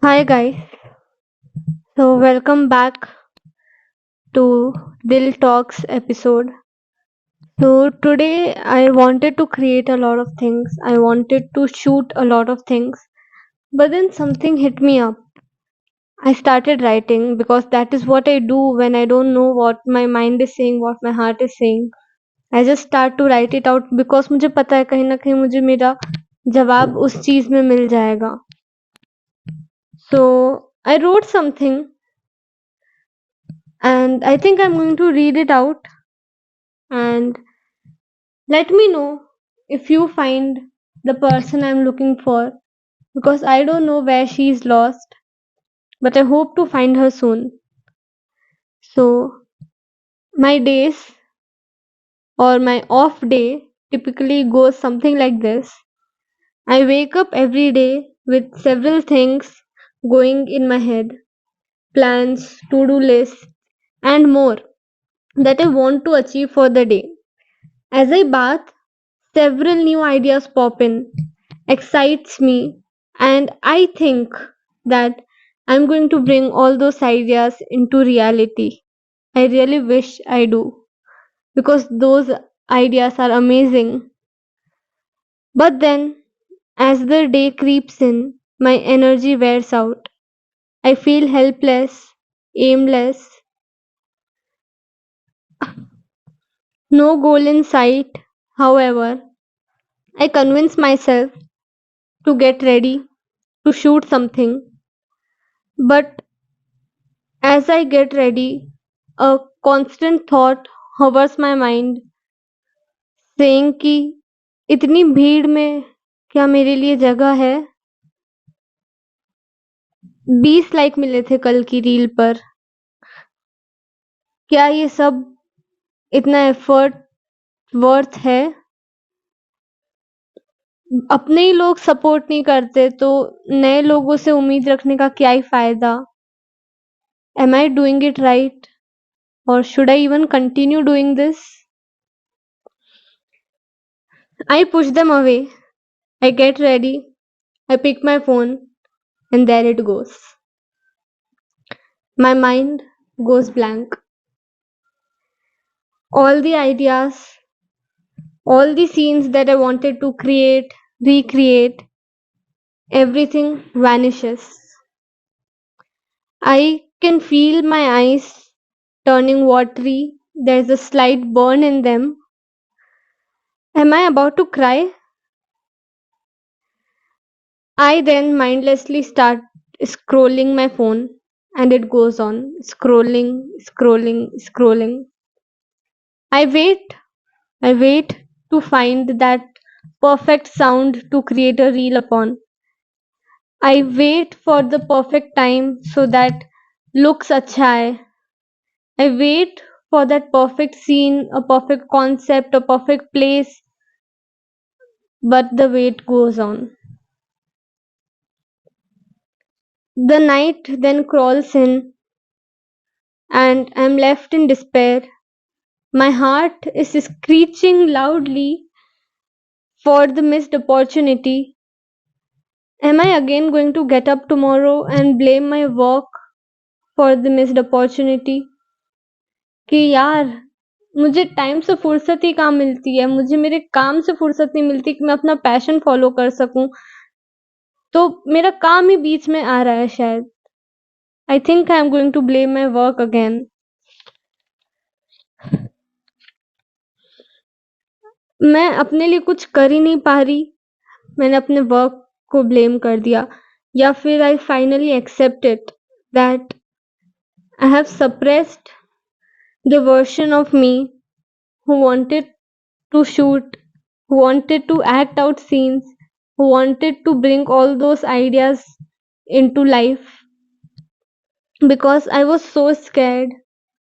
Hi guys, so welcome back to Dil Talks episode. So today I wanted to create a lot of things. I wanted to shoot a lot of things, but then something hit me up. I started writing because that is what I do when I don't know what my mind is saying, what my heart is saying. I just start to write it out because मुझे पता है कहीं ना कहीं मुझे मेरा जवाब उस चीज में मिल जाएगा. So I wrote something and I think I'm going to read it out and let me know if you find the person I'm looking for because I don't know where she's lost, but I hope to find her soon. So, my days or my off day typically goes something like this. I wake up every day with several things going in my head, plans, to do lists, and more that I want to achieve for the day. As I bath, several new ideas pop in, excites me, and I think that I'm going to bring all those ideas into reality. I really wish I do because those ideas are amazing. But then, as the day creeps in, my energy wears out. I feel helpless, aimless, no goal in sight. However, I convince myself to get ready to shoot something. But as I get ready, a constant thought hovers my mind saying कि इतनी भीड़ में क्या मेरे लिए जगह है. 20 like मिले थे कल की रील पर. क्या ये सब इतना एफर्ट वर्थ है? अपने ही लोग सपोर्ट नहीं करते तो नए लोगों से उम्मीद रखने का क्या ही फायदा. Am I doing it right? Or should I even continue doing this? I push them away. I get ready. I pick my phone and there it goes. My mind goes blank. All the ideas, all the scenes that I wanted to create, recreate, everything vanishes. I can feel my eyes turning watery. There's a slight burn in them. Am I about to cry? I then mindlessly start scrolling my phone and it goes on scrolling, scrolling, scrolling. I wait I wait to find that perfect sound to create a reel upon. I wait for the perfect time so that looks अच्छा है. I wait for that perfect scene, a perfect concept, a perfect place, but the wait goes on. The night then crawls in and I'm left in despair. My heart is screeching loudly for the missed opportunity. Am I again going to get up tomorrow and blame my work for the missed opportunity? कि यार मुझे time से फुर्सत ही कहाँ मिलती है, मुझे मेरे काम से फुर्सत नहीं मिलती कि मैं अपना पैशन फॉलो कर सकूं, तो मेरा काम ही बीच में आ रहा है शायद. I think I am going to blame my work again. मैं अपने लिए कुछ कर ही नहीं पा रही, मैंने अपने वर्क को ब्लेम कर दिया, या फिर I finally accept it that I have suppressed the version of me who wanted to shoot, who wanted to act out scenes, who wanted to bring all those ideas into life because I was so scared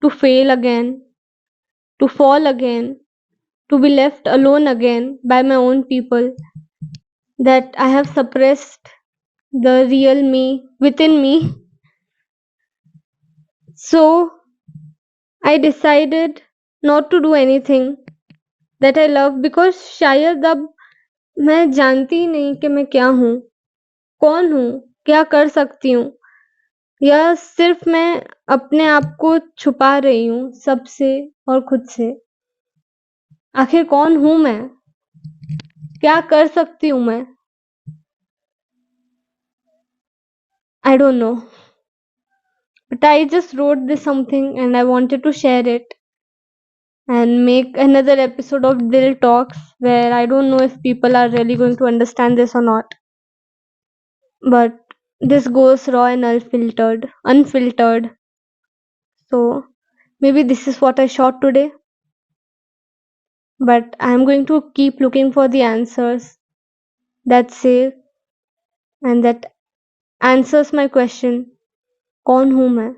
to fail again, to fall again, to be left alone again by my own people, that I have suppressed the real me within me. So I decided not to do anything that I love because शायद अब मैं जानती ही नहीं कि मैं क्या हूँ, कौन हूँ, क्या कर सकती हूँ, या सिर्फ मैं अपने आप को छुपा रही हूँ सबसे और खुद से? आखिर कौन हूँ मैं? क्या कर सकती हूँ मैं? I don't know. But I just wrote this something and I wanted to share it and make another episode of Dil Talks where I don't know if people are really going to understand this or not. But this goes raw and unfiltered. So maybe this is what I shot today. But I'm going to keep looking for the answers that say and that answers my question, कौन हूँ मैं?